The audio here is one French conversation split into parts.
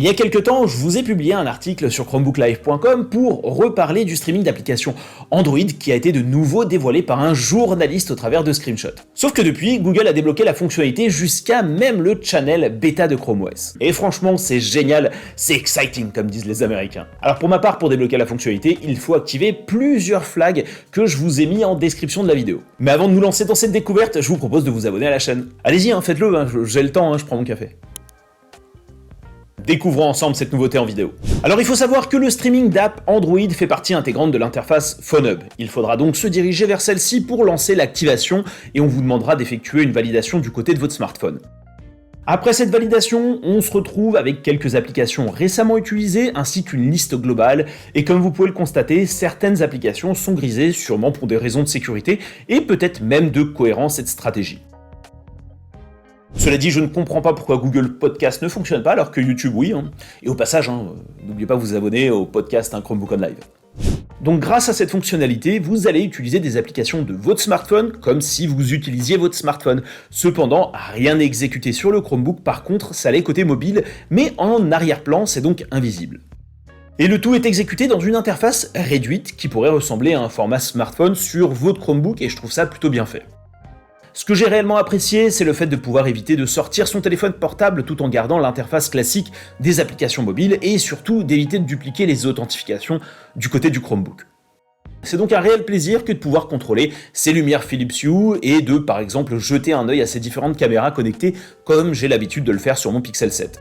Il y a quelques temps, je vous ai publié un article sur chromebooklive.com pour reparler du streaming d'applications Android qui a été de nouveau dévoilé par un journaliste au travers de screenshots. Sauf que depuis, Google a débloqué la fonctionnalité jusqu'à même le channel bêta de Chrome OS. Et franchement, c'est génial, c'est exciting comme disent les Américains. Alors pour ma part, pour débloquer la fonctionnalité, il faut activer plusieurs flags que je vous ai mis en description de la vidéo. Mais avant de nous lancer dans cette découverte, je vous propose de vous abonner à la chaîne. Allez-y, faites-le, j'ai le temps, je prends mon café. Découvrons ensemble cette nouveauté en vidéo. Alors il faut savoir que le streaming d'app Android fait partie intégrante de l'interface PhoneHub. Il faudra donc se diriger vers celle-ci pour lancer l'activation et on vous demandera d'effectuer une validation du côté de votre smartphone. Après cette validation, on se retrouve avec quelques applications récemment utilisées ainsi qu'une liste globale et comme vous pouvez le constater, certaines applications sont grisées sûrement pour des raisons de sécurité et peut-être même de cohérence et de stratégie. Cela dit, je ne comprends pas pourquoi Google Podcast ne fonctionne pas alors que YouTube oui. Et au passage, n'oubliez pas de vous abonner au podcast Chromebook on Live. Donc grâce à cette fonctionnalité, vous allez utiliser des applications de votre smartphone comme si vous utilisiez votre smartphone. Cependant, rien n'est exécuté sur le Chromebook, par contre ça l'est côté mobile, mais en arrière-plan, c'est donc invisible. Et le tout est exécuté dans une interface réduite qui pourrait ressembler à un format smartphone sur votre Chromebook et je trouve ça plutôt bien fait. Ce que j'ai réellement apprécié, c'est le fait de pouvoir éviter de sortir son téléphone portable tout en gardant l'interface classique des applications mobiles et surtout d'éviter de dupliquer les authentifications du côté du Chromebook. C'est donc un réel plaisir que de pouvoir contrôler ses lumières Philips Hue et de par exemple jeter un œil à ces différentes caméras connectées comme j'ai l'habitude de le faire sur mon Pixel 7.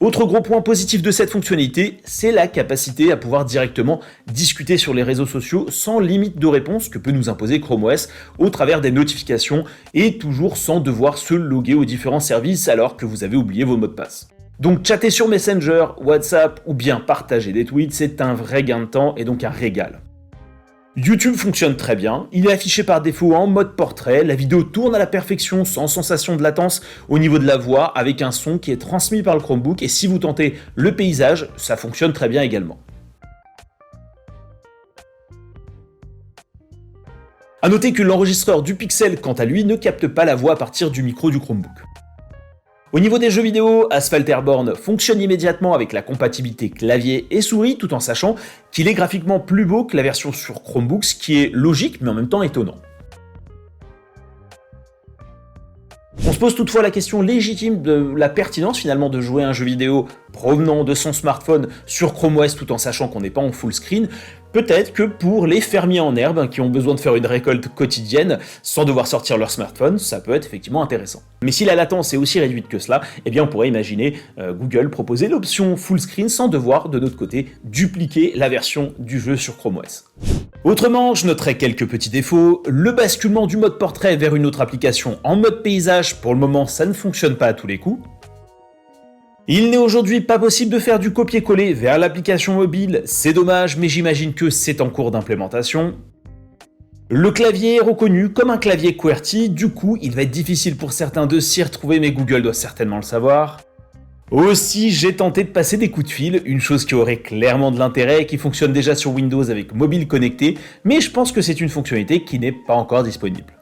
Autre gros point positif de cette fonctionnalité, c'est la capacité à pouvoir directement discuter sur les réseaux sociaux sans limite de réponse que peut nous imposer Chrome OS au travers des notifications et toujours sans devoir se loguer aux différents services alors que vous avez oublié vos mots de passe. Donc chatter sur Messenger, WhatsApp ou bien partager des tweets, c'est un vrai gain de temps et donc un régal. YouTube fonctionne très bien, il est affiché par défaut en mode portrait, la vidéo tourne à la perfection sans sensation de latence au niveau de la voix avec un son qui est transmis par le Chromebook et si vous tentez le paysage, ça fonctionne très bien également. A noter que l'enregistreur du Pixel quant à lui ne capte pas la voix à partir du micro du Chromebook. Au niveau des jeux vidéo, Asphalt Airborne fonctionne immédiatement avec la compatibilité clavier et souris tout en sachant qu'il est graphiquement plus beau que la version sur Chromebook, ce qui est logique mais en même temps étonnant. On se pose toutefois la question légitime de la pertinence finalement de jouer à un jeu vidéo provenant de son smartphone sur Chrome OS tout en sachant qu'on n'est pas en full screen. Peut-être que pour les fermiers en herbe qui ont besoin de faire une récolte quotidienne sans devoir sortir leur smartphone, ça peut être effectivement intéressant. Mais si la latence est aussi réduite que cela, eh bien on pourrait imaginer Google proposer l'option full screen sans devoir de notre côté dupliquer la version du jeu sur Chrome OS. Autrement, je noterai quelques petits défauts. Le basculement du mode portrait vers une autre application en mode paysage, pour le moment ça ne fonctionne pas à tous les coups. Il n'est aujourd'hui pas possible de faire du copier-coller vers l'application mobile, c'est dommage mais j'imagine que c'est en cours d'implémentation. Le clavier est reconnu comme un clavier QWERTY, du coup il va être difficile pour certains de s'y retrouver mais Google doit certainement le savoir. Aussi, j'ai tenté de passer des coups de fil, une chose qui aurait clairement de l'intérêt et qui fonctionne déjà sur Windows avec mobile connecté, mais je pense que c'est une fonctionnalité qui n'est pas encore disponible.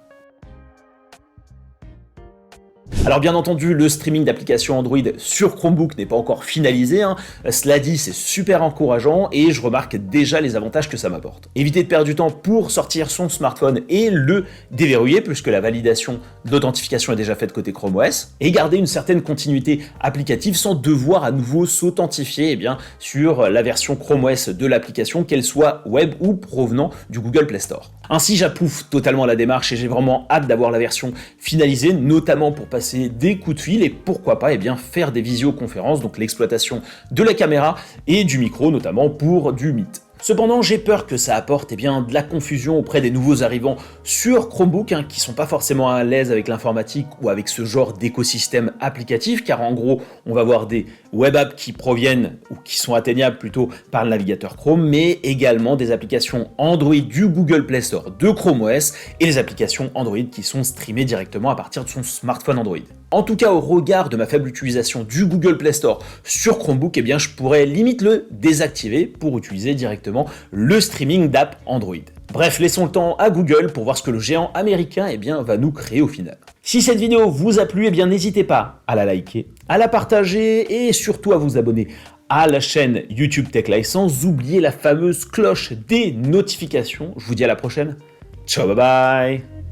Alors bien entendu, le streaming d'applications Android sur Chromebook n'est pas encore finalisé, Cela dit, c'est super encourageant et je remarque déjà les avantages que ça m'apporte. Éviter de perdre du temps pour sortir son smartphone et le déverrouiller puisque la validation d'authentification est déjà faite côté Chrome OS et garder une certaine continuité applicative sans devoir à nouveau s'authentifier sur la version Chrome OS de l'application, qu'elle soit web ou provenant du Google Play Store. Ainsi, j'approuve totalement la démarche et j'ai vraiment hâte d'avoir la version finalisée, notamment pour passer des coups de fil et pourquoi pas faire des visioconférences, donc l'exploitation de la caméra et du micro, notamment pour du Meet. Cependant, j'ai peur que ça apporte de la confusion auprès des nouveaux arrivants sur Chromebook qui sont pas forcément à l'aise avec l'informatique ou avec ce genre d'écosystème applicatif, car en gros, on va voir des web apps qui proviennent ou qui sont atteignables plutôt par le navigateur Chrome, mais également des applications Android du Google Play Store de Chrome OS et les applications Android qui sont streamées directement à partir de son smartphone Android. En tout cas, au regard de ma faible utilisation du Google Play Store sur Chromebook, eh bien je pourrais limite le désactiver pour utiliser directement le streaming d'app Android. Bref, laissons le temps à Google pour voir ce que le géant américain va nous créer au final. Si cette vidéo vous a plu, n'hésitez pas à la liker, à la partager et surtout à vous abonner à la chaîne YouTube Tech Life sans oublier la fameuse cloche des notifications. Je vous dis à la prochaine. Ciao, bye bye.